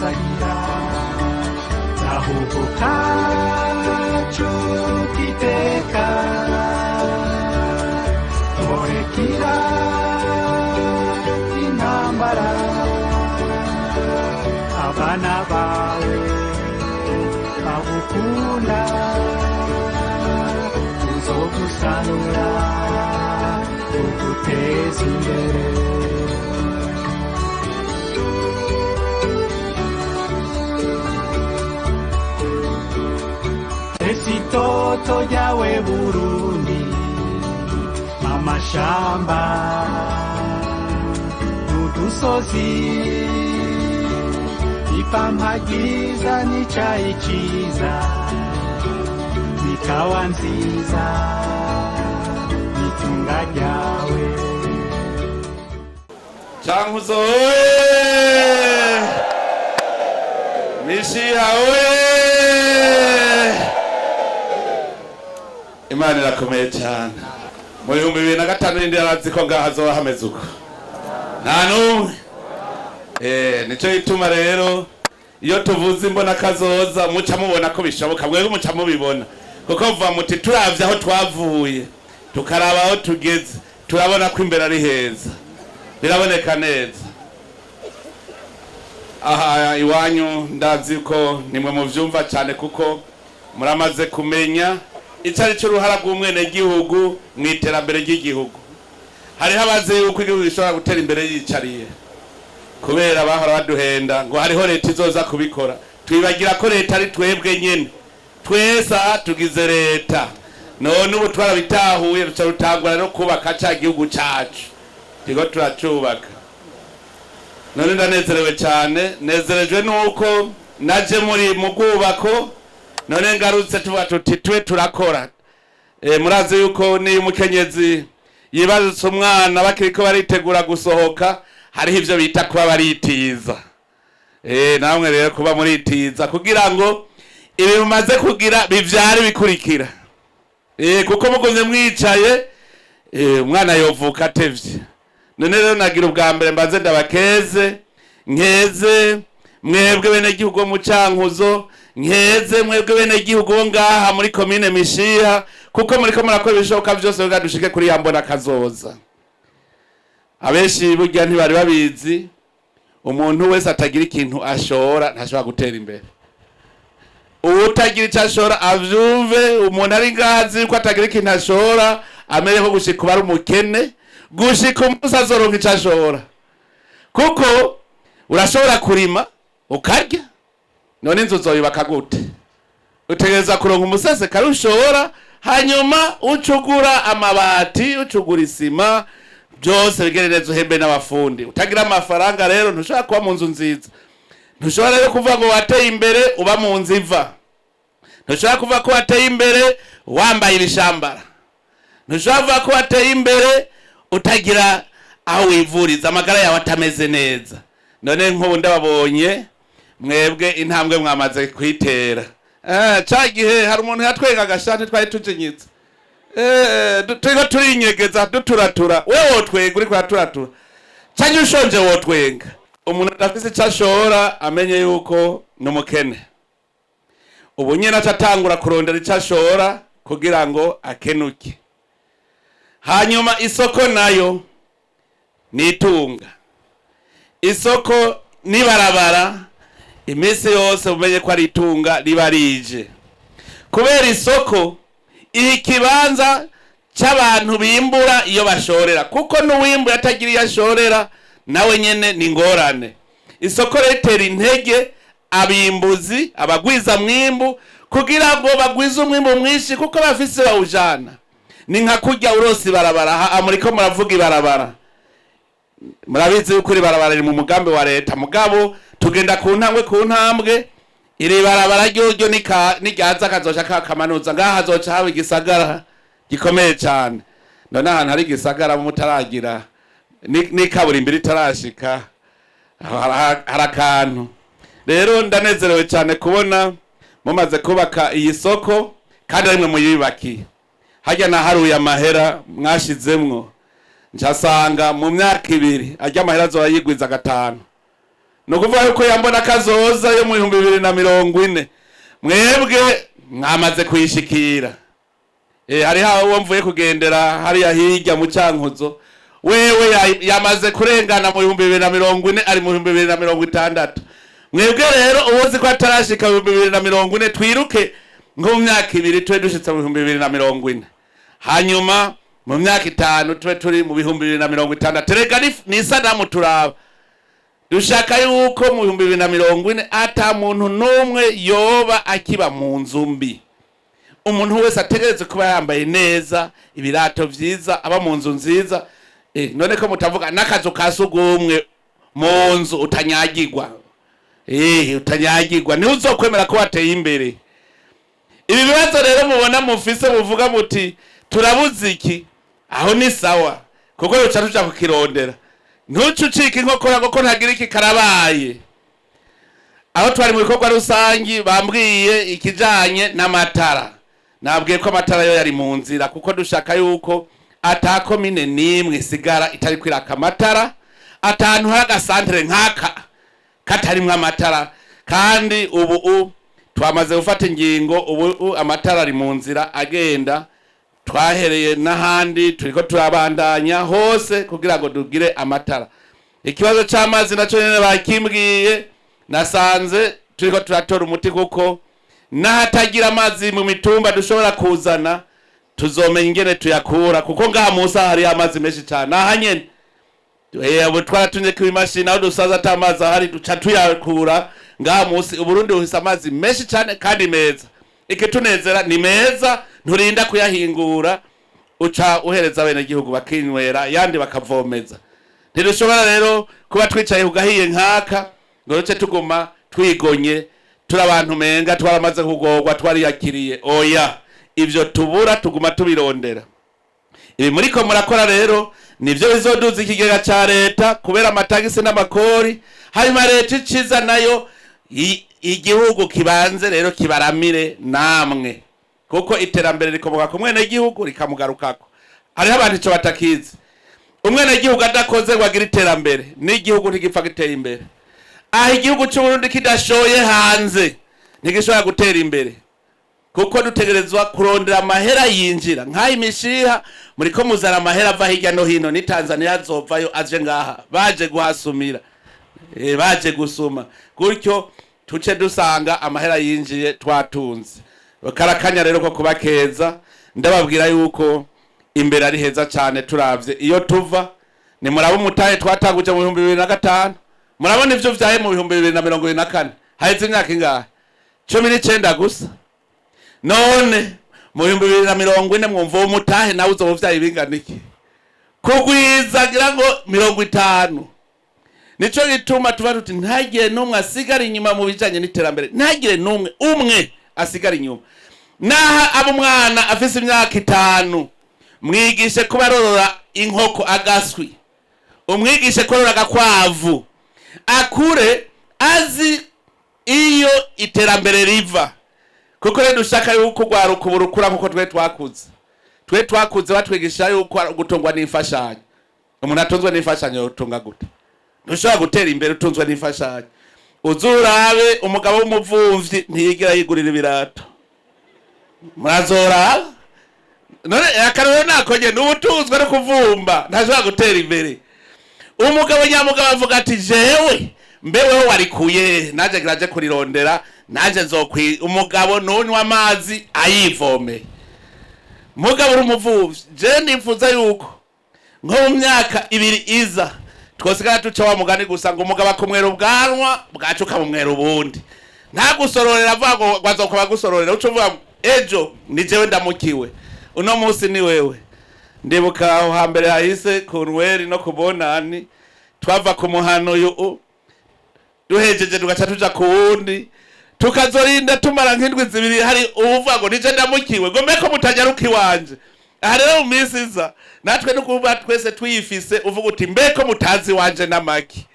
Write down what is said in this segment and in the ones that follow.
hezagira gahugu kacu kiteka tuborekira intambara abana bawe bagukunda uzogusanura uguteza imbere esitoto ryawe Burundi amashamba n'udusozi ipampa ryiza n'icayi ciza ikawa nziza n'itunga ryawe Cankuzo oye Mishiha oye Imana irakomeye cyane mu 2005 n'indi yarazi ko ngaha hazoba hameze uko nta n'umwe nico gituma rero iyo tuvuze imbona kazoza muca mubona ko bishoboka mwebwe muca mubibona kuko vuga muti turavye aho twavuye tukaraba aho tugeze turabona ko imbere ari heza biraboneka neza aha iwanyu ndazi ko nimwe mu vyumva cyane kuko muramaze kumenya icari cyo ruhara rw'umwene gihugu mu iterambere ry'igihugu hariho abazi yuko igihugu gishobora gutera imbere yicariye kubera bahora baduhenda ngo hariho leta izoza kubikora twibagira ko leta ari twebwe nyene twesa tugize leta none ubu twarabitahuye ruca rutangura no kubaka ca gihugu cacu tigo turacubaka none ndanezerewe cyane nezerejwe nuko naje muri mu bwubako none ngarutse tuvuga tuti twe turakora murazi yuko ni umukenyezi yibarutse umwana bakiriko baritegura gusohoka hariho ivyo bita kuba baritiza namwe rero kuba muritiza kugira ngo ibi mumaze kugira bivyari bikurikira kuko mugumye mwicaye umwana yovuka atevye none rero nagira ubwa mbere mbaze ndabakeze nkeze mwebwe bene gihugu mu Cankuzo nkeze mwebwe bene gihugu ngaha muri commune Mishiha kuko muri ko murakora ibishoboka byose ngo dushike kuri yambona kazoza abeshi burya ntibari babizi umuntu wese atagira ikintu ashora ntashobora gutera imbere utagira icyo ashora avyumve umuntu ari ngazi ko atagira ikintu ashora amereho gushika bari umukene gushika umunsi azoronka icyo ashora kuko urashobora kurima ukarya none inzu zoyubaka gute utegereza kuronka umusase karushora hanyuma ucugura amabati ucugura isima byose bigerereza uhembe n'abafundi utagira amafaranga rero ntushobora kuba mu nzu nziza ntushobora rero kuvuga ngo wateye imbere uba mu nzu iva ntushobora kuvuga ko wateye imbere wambaye ibishambara ntushobora kuvuga ko wateye imbere utagira aho wivuriza amagara yawe atameze neza none nk'ubu ndababonye mwebwe intambwe mwamaze kwitera ca gihe hari umuntu yatwenga agashati twari tujinyitse turiko turinyegeza duturatura wewe wotwenga uriko uraturatura canke ushonje wotwenga umuntu adafise ico ashora amenye yuko n'umukene ubu nyene acatangura kurondera ico ashora kugira ngo akenuke hanyuma isoko nayo nitunga isoko nibarabara imisi yose umenye ko ari itunga riba rije kubera isoko ikibanza c'abantu bimbura iyo bashorera kuko n'uwimbu atagira iyo ashorera nawe nyene ni ngorane isoko retera intege abimbuzi abagwiza mwimbu kugira ngo bagwize umwimbu mwinshi kuko bafise bawujana ni nka kurya urosi barabara amuriko muravuga ibarabara murabizi yuko ibarabara riri mu mugambi wa leta mugabo tugenda ku ntambwe iri barabara ryo niryaza kazoca kakamanuza ngaha hazoca haba igisagara gikomeye cyane none ahantu hari igisagara mutaragira ni kaburimbi ritarashika hari akantu rero ndanezerewe cyane kubona mumaze kubaka iyi soko kandi arimwe muyibaki hajya na haruye amahera mwashizemwo ncasanga mu myaka 2 ajya amahera zo yigwiza 5 no kuvuga yuko yambona kazoza yo mu 2040 mwebwe mwamaze kuyishikira. Hari hawo mvuye kugendera hari yahirya mu Cankuzo wewe yamaze kurengana mu 2040 ari mu 2060. Mwebwe rero ubuzi ko atarashika mu 2040 twiruke nko mu myaka 2 twe dushitse mu 2040 hanyuma mu myaka 5 twe turi mu 2060. Terega ni sadamu turaba dushaka yuko mu 2040 ata muntu numwe yoba akiba mu nzumbi. Umuntu wese ategereze kuba yambaye neza ibirato vyiza aba mu nzu nziza. None ko mutavuga nakazo kasugumwe mu nzu utanyagirwa. Utanyagirwa ni uzokwemera ko wateye imbere. Ibi bibazo rero mubona mufise muvuga muti turabuze iki, aho ni sawa kuko yoca tuja kukirondera. Ntucucike inkokora kuko ntagira iki karabaye. Aho twari mu bikorwa rusangi bambwiye ikijanye n'amatara. Nabwiye ko amatara yo yari mu nzira kuko dushaka yuko atako mine nimwe sigara itari kwiraka amatara, atantu haga santere nkaka katarimwe amatara. Kandi ubu twamaze gufata ingingo, ubu amatara ari mu nzira agenda, twahereye n'ahandi turiko turabandanya hose kugira ngo dugire amatara. Ikibazo cy'amazi naco nyene bakimbwiye, nasanze turiko turatora umuti kuko nahatagira amazi mu mitumba dushobora kuzana tuzomenya ingene tuyakura kuko ngaha musa hari amazi menshi cyane aha nyene. Abo twaratunye ku imashini aho dusaza atamazi hari duca tuyakura ngaha musi. Uburundi buhisa amazi menshi cyane kandi meza. Ikitunezera ni meza, nturinda kuyahingura, uca uhereza bene gihugu bakinywera yandi bakavomeza. Ntidushobora rero kuba twicaye kugahiye nkaka ngo ruce tuguma twigonye turabantu menga twaramaze kugorwa twariyakiriye. Oya, ivyo tubura tuguma tubirondera. Ibi muriko murakora rero nivyo bizoduza ikigega ca leta kubera amatagisi n'amakori. Hanyuma leta iciza nayo igihugu kibanze rero kibaramire namwe kuko iterambere rikomoka ku mwene gihugu rikamugarukako. Hariho abantu ico batakizi, umwene gihugu adakoze wagira iterambere n'igihugu ntigipfa giteye imbere. Igihugu cy'u Burundi kidashoye hanze ntigishobora gutera imbere kuko dutegerezwa kurondera amahera yinjira. Nk'ayi mishiha muriko muzana amahera ava hirya no hino, ni Tanzania azovayo aje ngaha baje guhasumira, baje gusuma, gutyo tuce dusanga amahera yinjiye twatunze. Karakanya rero ko kubakeza, ndababwira yuko imbere ari heza cyane. Turavye iyo tuva ni murabo mutahe twatanguje mu 2005, murabona ivyo vyahe mu 2024 haheze imyaka ingahe? 19 gusa. None mu 2040 mwumva umutahe nawe uzovyaye bingana iki? Kugwiza gira ngo 50. Nico gituma tuba tuti ntagire numwe asigara inyuma mu bijanye n'iterambere, ntagire numwe umwe asigara inyuma. Naha abo mwana afise imyaka 5 mwigishe kubarorora inkoko agaswi, umwigishe korora agakwavu, akure azi iyo iterambere riva. Kuko rero dushaka yuko gwaruka uburukura nkuko twe twakuze batwigisha yuko gutungwa n'imfashanyo. Umuntu atunzwe n'imfashanyo utunga gute? Dushaka gutera imbere utunzwe n'imfashanyo. Uzurabe umugabo w'umuvumvyi ntiyigira yigurira ibirato. Murazora none akarero nakonye n'ubutunzwe no kuvumba ntashobora gutera imbere. Umugabo nyamugabo avuga ati jewe mbeweho warikuye naje giraje kurirondera naje nzokwi. Umugabo nonywa amazi ayivome. Mugabo uri umuvumvyi, je nifuza yuko nko mu myaka 2 iza twosigara tuca wa mugani gusa ngo umugabo akumwera ubwanwa bwacuka mu mwera ubundi. Nta gusororera avuga ngo bazokuba gusororera, uco uvuga ejo ni jewe ndamukiwe, uno munsi ni wewe. Ndibuka aho hambere hahise ku Nweri no kubonani twava ku muhano yo duhejeje tugaca tuja ku wundi tukazorinda tumara nk'indwi zibiri hari uvuga ngo nije ndamukiwe ngo meko mutanyaruka iwanje. Aha rero mu minsi iza natwe no kuba twese twifise uvuga uti mbeko mutazi wanje n'amaki.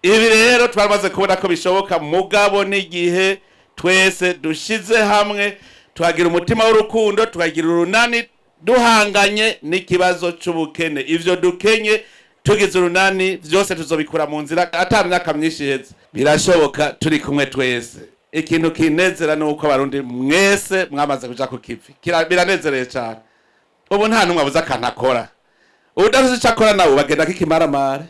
Ibi rero twamaze kubona ko bishoboka, mugabo n'igihe twese dushize hamwe tuhagira umutima w'urukundo, tuhagira urunani duhanganye n'ikibazo c'ubukene. Ivyo dukenye tugize urunani byose tuzobikura mu nzira ata myaka myinshi iheze. Birashoboka turi kumwe twese. Ikintu kinezera nuko abarundi mwese mwamaze kuja ku kivi. Biranezereye cyane. Ubu nta numwe abuza kanakora. Udafite icakora nawe bagenda kikimaramare.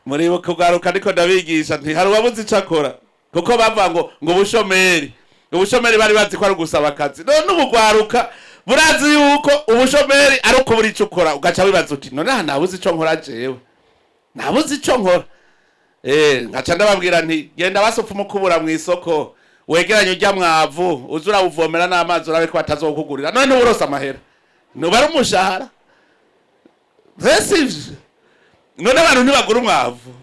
Muri bo kugaruka ariko ndabigisha nti hari wabuze icakora. Kuko bavuga ngo ubushomeri bari bazi ko ari gusaba akazi. None ubugwaruka burazi yuko ubushomeri ari uko buri cukora ugaca wibaza uti none nabuze ico nkora jewe. Nabuze ico nkora. Ngaca ndababwira nti genda basopfa mukubura mu isoko wegeranye ujya mwavu uzura uvomera n'amazi urabe ko batazokugurira none n'uburosa amahera nubara umushahara resivye none abantu ntibagura umwavu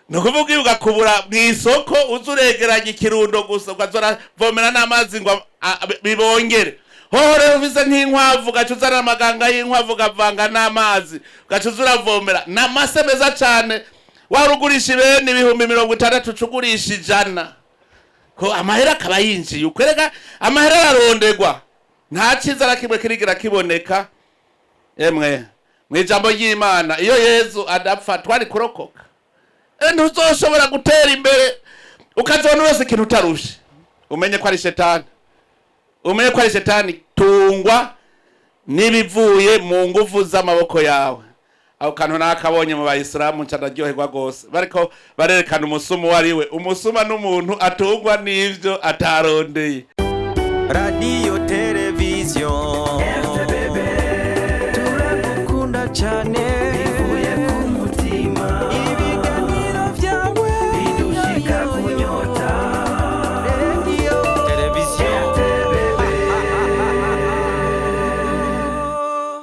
no kuvuga iyo ugakubura mu isoko uzuregeranye ikirundo gusa ukazora vomera n'amazi ngo bibongere hoho rero ufise nk'inkwavu gacuzana amaganga y'inkwavu gavanga n'amazi gacuzura vomera n'amase meza cyane warugurisha ibene 60,000 ucugurisha 100 ko amahera akaba yinjiye ukwereka amahera ararondegwa nta cizara kimwe kirigira kiboneka emwe mwijambo y'Imana iyo Yesu adapfa twari kurokoka ntuzoshobora gutera imbere ukazona wese ikintu utarushe umenye ko ari shetani tungwa nibivuye mu nguvu z'amaboko yawe aho kantu nakabonye mu bayisilamu ncanaryoherwa gose bariko barerekana umusumu wariwe umusuma n'umuntu atungwa n'ivyo atarondeye. Radio Television